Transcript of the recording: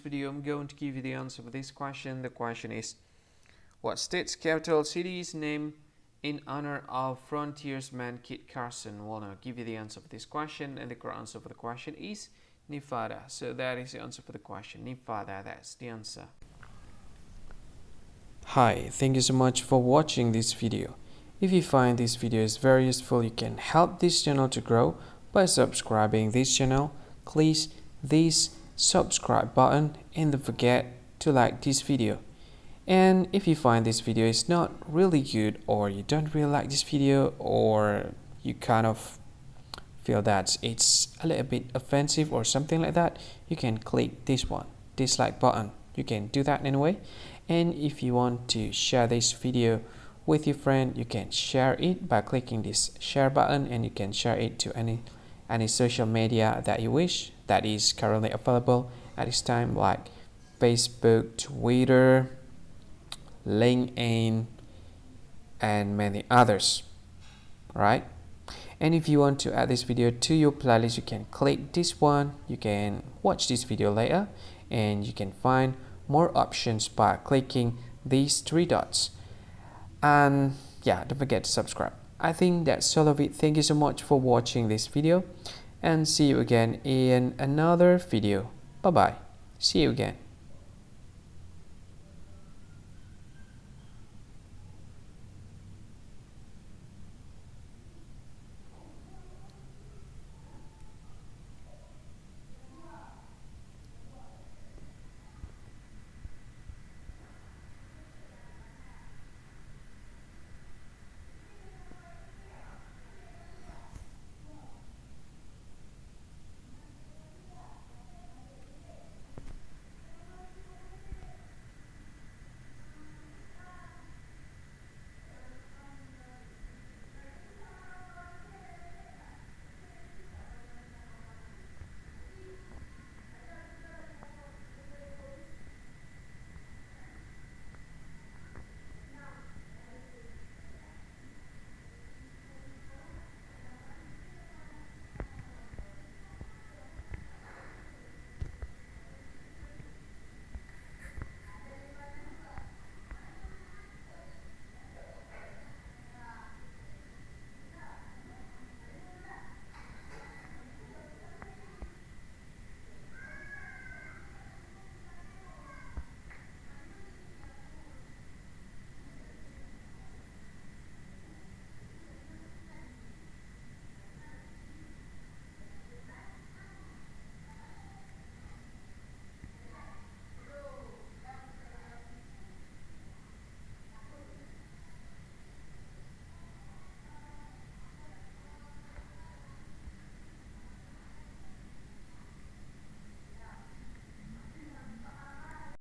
video, I'm going to give you the answer for this question. The question is, what state's capital city is named in honor of frontiersman Kit Carson? Well, I'll give you the answer for this question, and the correct answer for the question is Nevada. So that is the answer for the question. Nevada, that's the answer. Hi, thank you so much for watching this video. If you find this video is very useful, you can help this channel to grow by subscribing this channel. Please this subscribe button and don't forget to like this video. And if you find this video is not really good, or you don't really like this video, or you kind of feel that it's a little bit offensive or something like that, you can click this one, dislike button. You can do that anyway. And if you want to share this video with your friend, you can share it by clicking this share button, and you can share it to any social media that you wish that is currently available at this time, like Facebook, Twitter, LinkedIn, and many others, right? And if you want to add this video to your playlist, you can click this one. You can watch this video later, and you can find more options by clicking these three dots. And yeah, don't forget to subscribe. I think that's all of it. Thank you so much for watching this video, and see you again in another video. Bye bye. See you again.